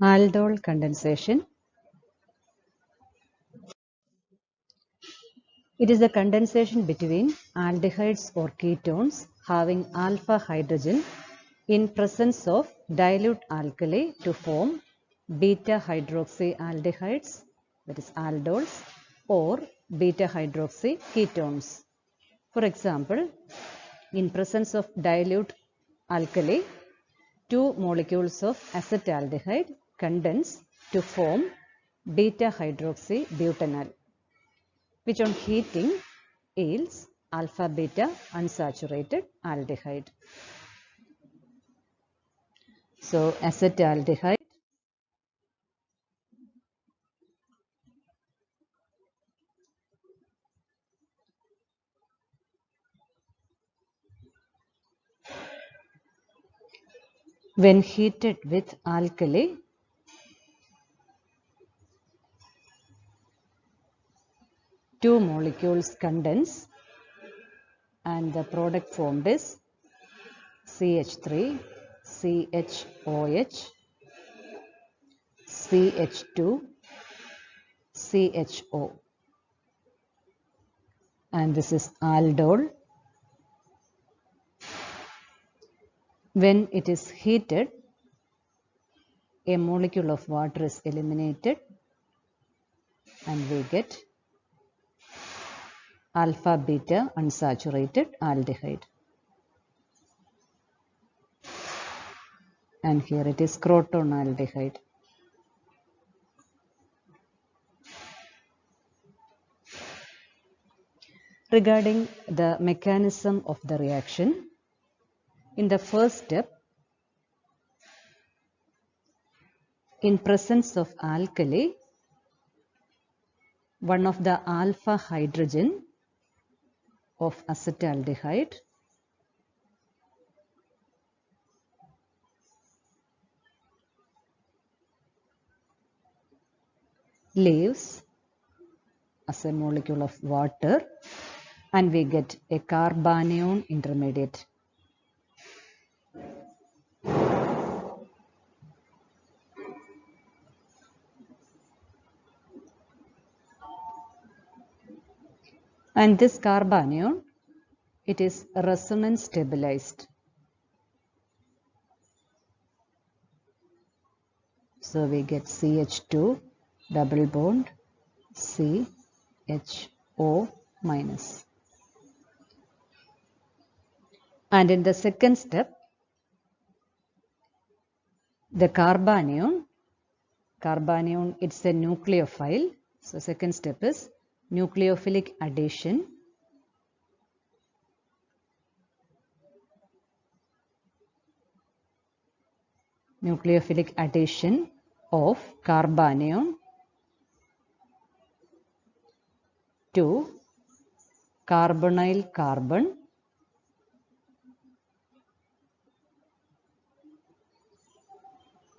Aldol condensation. It is the condensation between aldehydes or ketones having alpha hydrogen in presence of dilute alkali to form beta hydroxyaldehydes, that is aldols, or beta hydroxy ketones. For example, in presence of dilute alkali, two molecules of acetaldehyde condense to form beta hydroxybutanol, which on heating yields alpha beta unsaturated aldehyde. So acetaldehyde when heated with alkali, two molecules condense and the product formed is CH3, CHOH, CH2, CHO, and this is aldol. When it is heated, a molecule of water is eliminated and we get alpha beta unsaturated aldehyde. And here it is crotonaldehyde. Regarding the mechanism of the reaction, in the first step, in presence of alkali, one of the alpha hydrogen of acetaldehyde leaves as a molecule of water and we get a carbanion intermediate. And this carbanion, it is resonance stabilized. So we get CH2 double bond CHO minus. And in the second step, the carbanion, it's a nucleophile. So second step is nucleophilic addition. Nucleophilic addition of carbanion to carbonyl carbon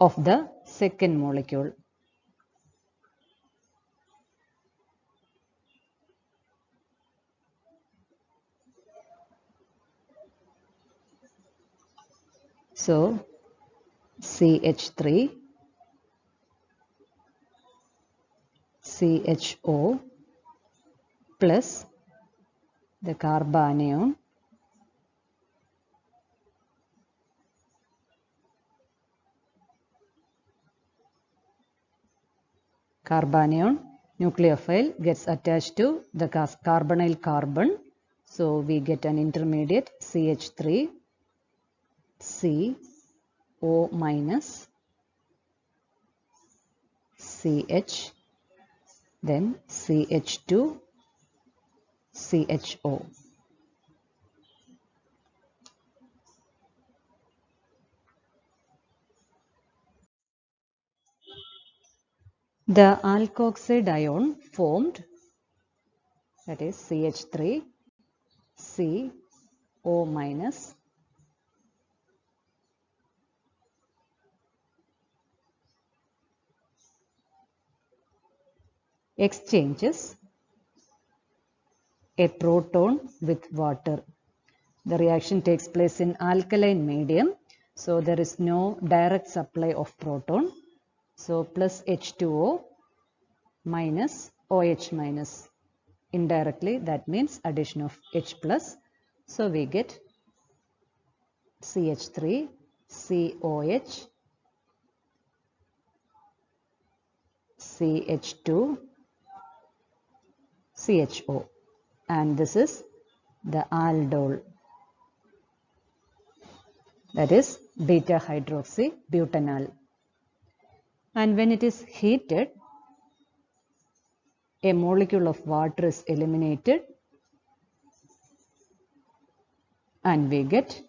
of the second molecule. So CH3, CHO plus the carbanion nucleophile gets attached to the carbonyl carbon. So we get an intermediate CH3, CO minus, CH, then CH2, CHO. The alkoxide ion formed, that is CH3, CO minus, exchanges a proton with water. The reaction takes place in alkaline medium, so there is no direct supply of proton. So plus H2O minus OH minus. Indirectly that means addition of H plus. So we get CH3, COH, CH2, CHO, and this is the aldol, that is beta hydroxy butanol. And when it is heated, a molecule of water is eliminated and we get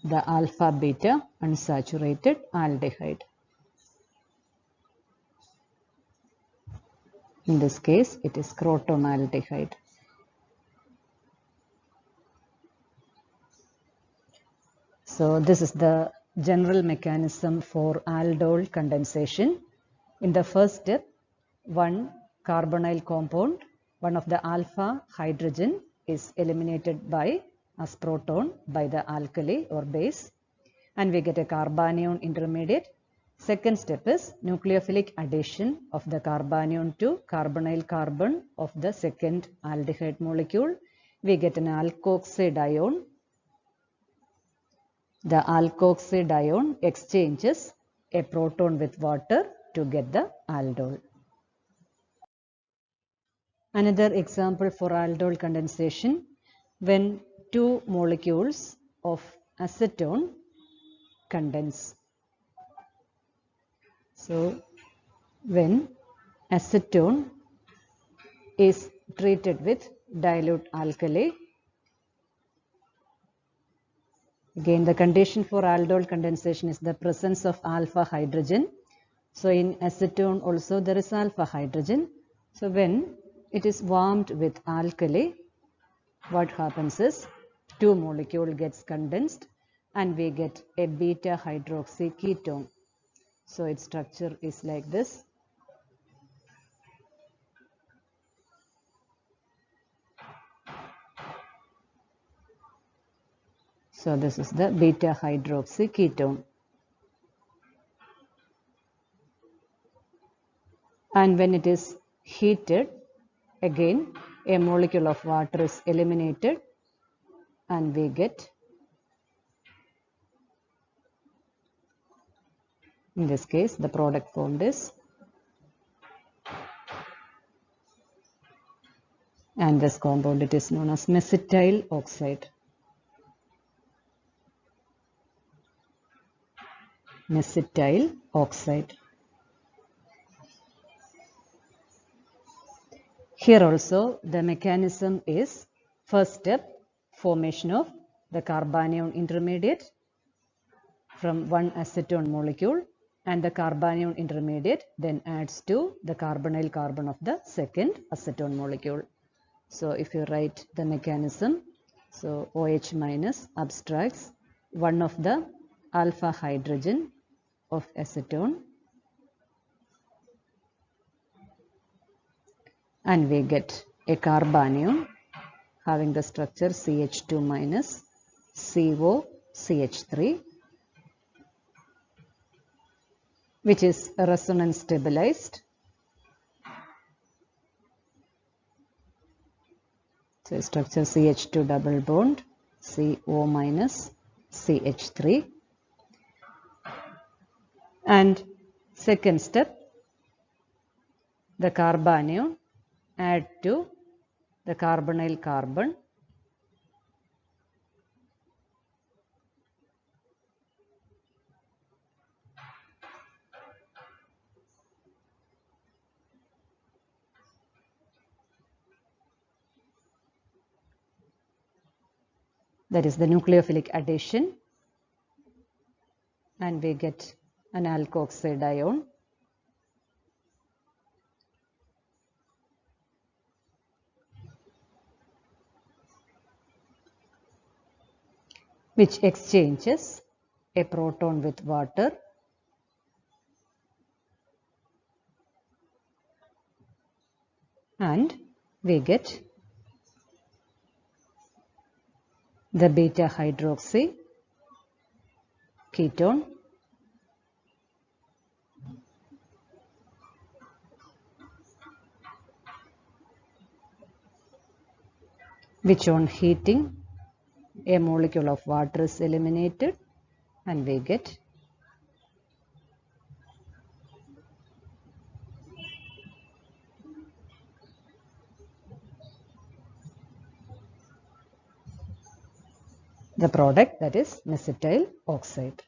the alpha beta unsaturated aldehyde. In this case, it is crotonaldehyde. So this is the general mechanism for aldol condensation. In the first step, one carbonyl compound, one of the alpha hydrogen is eliminated by as proton by the alkali or base, and we get a carbanion intermediate. Second step is nucleophilic addition of the carbanion to carbonyl carbon of the second aldehyde molecule. We get an alkoxide ion. The alkoxide ion exchanges a proton with water to get the aldol. Another example for aldol condensation, when two molecules of acetone condense. So when acetone is treated with dilute alkali, again the condition for aldol condensation is the presence of alpha hydrogen. So in acetone also there is alpha hydrogen. So when it is warmed with alkali, what happens is two molecule gets condensed and we get a beta hydroxy ketone. So its structure is like this. So this is the beta hydroxy ketone. And when it is heated, again a molecule of water is eliminated and we get, in this case the product formed is, and this compound it is known as mesitile oxide. Mesitile oxide. Here also the mechanism is, first step, formation of the carbanion intermediate from one acetone molecule, and the carbanion intermediate then adds to the carbonyl carbon of the second acetone molecule. So if you write the mechanism, so OH minus abstracts one of the alpha hydrogen of acetone and we get a carbanion having the structure CH2 minus COCH3, which is resonance stabilized. So structure CH2 double bond CO minus CH3. And second step, the carbanion add to the carbonyl carbon that is the nucleophilic addition, and we get an alkoxide ion. Which exchanges a proton with water and we get the beta hydroxy ketone which on heating a molecule of water is eliminated and we get the product, that is acetyl oxide.